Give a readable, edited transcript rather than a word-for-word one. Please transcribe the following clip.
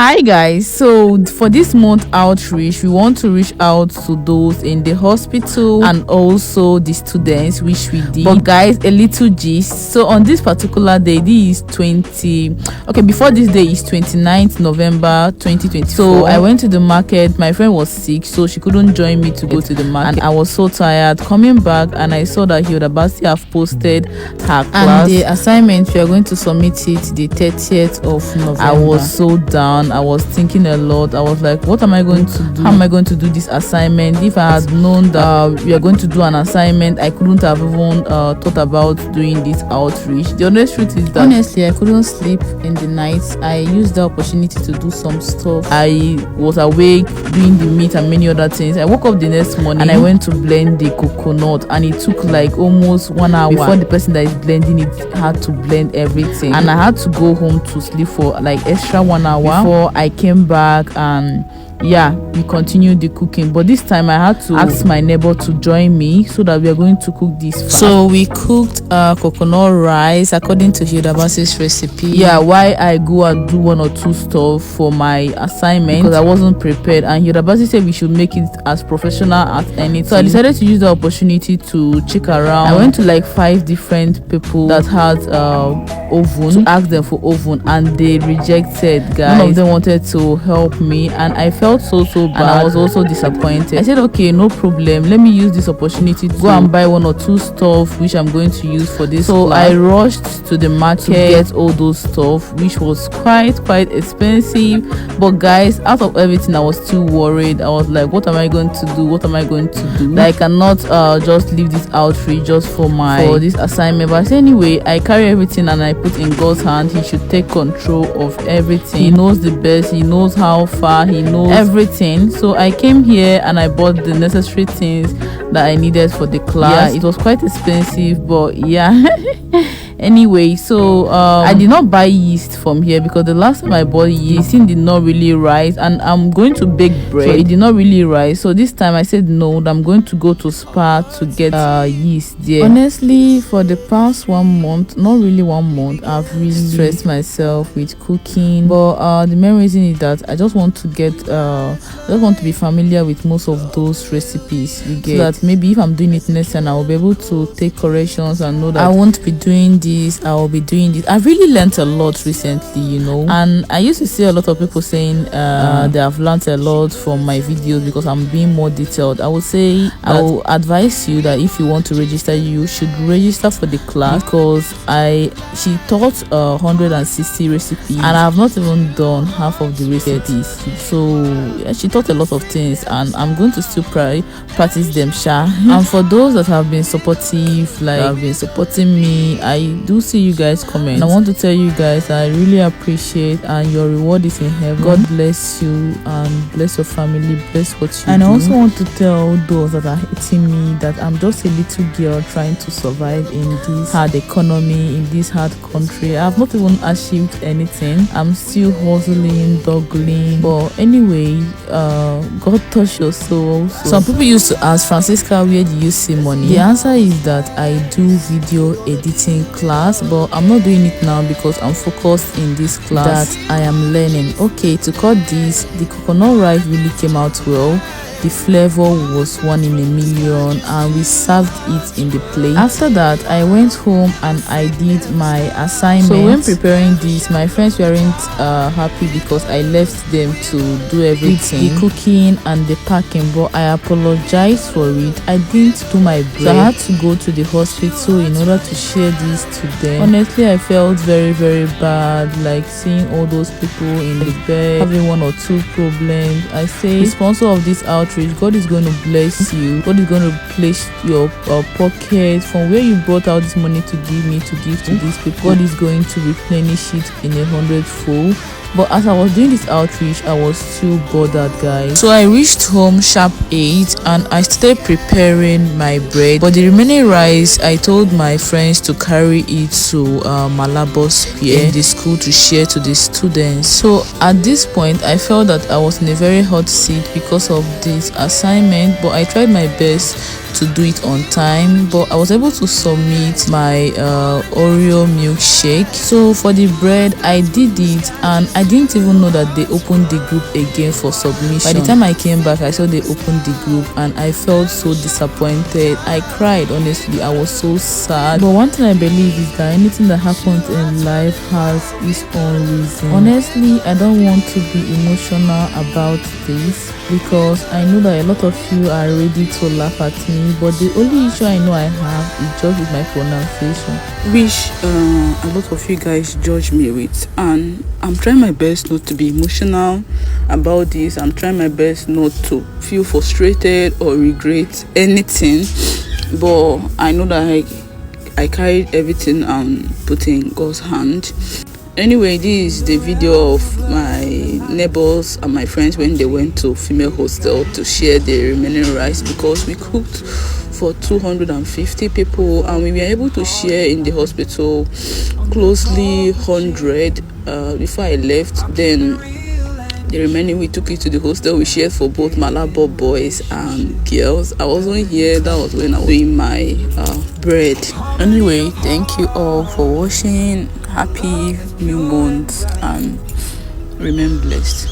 Hi guys, so for this month outreach, we want to reach out to those in the hospital and also the students, which we did. But guys, a little gist. So on this particular day, this is before this day is 29th November 2024. So I went to the market. My friend was sick, so she couldn't join me to go to the market, and I was so tired. Coming back, and I saw that Hilda Baci have posted her class and the assignment. We are going to submit it the 30th of November. I was so down. I was thinking a lot. I was like, what am I going to do? How am I going to do this assignment? If I had known that we are going to do an assignment, I couldn't have even thought about doing this outreach. The honest truth is that honestly, I couldn't sleep in the night. I used the opportunity to do some stuff. I was awake doing the meat and many other things. I woke up the next morning and I went to blend the coconut, and it took like almost 1 hour before the person that is blending it had to blend everything, and I had to go home to sleep for like extra 1 hour before I came back. And yeah, we continued the cooking, but this time I had to ask my neighbor to join me so that we are going to cook this fast. So we cooked coconut rice according to Hilda Baci's recipe. Yeah, why I go and do 1 or 2 stuff for my assignment because I wasn't prepared, and Hilda Baci said we should make it as professional as anything. So I decided to use the opportunity to check around. I went to like 5 different people that had oven to ask them for oven, and they rejected, guys. None of them wanted to help me, and I felt so bad, and I was also disappointed. I said, okay, no problem, let me use this opportunity to go and buy 1 or 2 stuff which I'm going to use for this. So class. I rushed to the market to get all those stuff, which was quite expensive. But guys, out of everything, I was still worried. I was like, what am I going to do? Like, I cannot just leave this outreach just for this assignment. But anyway, I carry everything and I put in God's hand. He should take control of everything. He knows the best. He knows how far. He knows everything. So I came here and I bought the necessary things that I needed for the class. Yeah, it was quite expensive, but yeah. Anyway, so I did not buy yeast from here because the last time I bought yeast, it did not really rise, and I'm going to bake bread, so it did not really rise. So this time I said no, I'm going to go to Spa to get yeast there. Honestly, for the past 1 month, not really 1 month, I've really stressed myself with cooking. But the main reason is that I just want to be familiar with most of those recipes you get, so that maybe if I'm doing it next time, I will be able to take corrections and know that I won't be doing this, I will be doing this. I've really learned a lot recently, you know, and I used to see a lot of people saying they have learned a lot from my videos because I'm being more detailed. I would say I will advise you that if you want to register, you should register for the class, because she taught 160 recipes and I have not even done half of the recipes. So yeah, she taught a lot of things and I'm going to still practice them, and for those that have been supportive, like have been supporting me, I do see you guys comment, and I want to tell you guys I really appreciate, and your reward is in heaven. God bless you and bless your family, bless what you do. And I also want to tell those that are hating me that I'm just a little girl trying to survive in this hard economy, in this hard country. I have not even achieved anything. I'm still hustling, juggling. But anyway, God touch your soul. Some people used to ask, Francisca, where do you see money? The answer is that I do video editing class, but I'm not doing it now because I'm focused in this class that I am learning. Okay, to cut this, the coconut rice really came out well. The flavor was 1 in a million, and we served it in the plate. After that, I went home and I did my assignment. So when preparing this, my friends weren't happy because I left them to do everything, the cooking and the packing, but I apologized for it. I didn't do my bread, so I had to go to the hospital in order to share this to them. Honestly, I felt very bad, like seeing all those people in the bed having 1 or 2 problems. I say, the sponsor of this outreach, God is going to bless you. God is going to place your pocket from where you brought out this money to give to these people. God is going to replenish it in 100-fold. But as I was doing this outreach, I was still bothered, guys. So I reached home sharp 8 and I started preparing my bread. But the remaining rice, I told my friends to carry it to Malabo Spear in the school to share to the students. So at this point, I felt that I was in a very hot seat because of this assignment, but I tried my best to do it on time, but I was able to submit my Oreo milkshake. So for the bread, I did it, and I didn't even know that they opened the group again for submission. By the time I came back, I saw they opened the group, and I felt so disappointed. I cried, honestly. I was so sad. But one thing I believe is that anything that happens in life has its own reason. Honestly, I don't want to be emotional about this, because I know that a lot of you are ready to laugh at me, but the only issue I know I have is just with my pronunciation, which a lot of you guys judge me with, and I'm trying my best not to be emotional about this. I'm trying my best not to feel frustrated or regret anything, but I know that I carried everything and put in God's hand. Anyway, this is the video of my neighbors and my friends when they went to female hostel to share the remaining rice, because we cooked for 250 people and we were able to share in the hospital closely 100 before I left. Then the remaining, we took it to the hostel. We shared for both Malabo boys and girls. I wasn't here. That was when I was doing my bread. Anyway, thank you all for watching. Happy new month and remain blessed.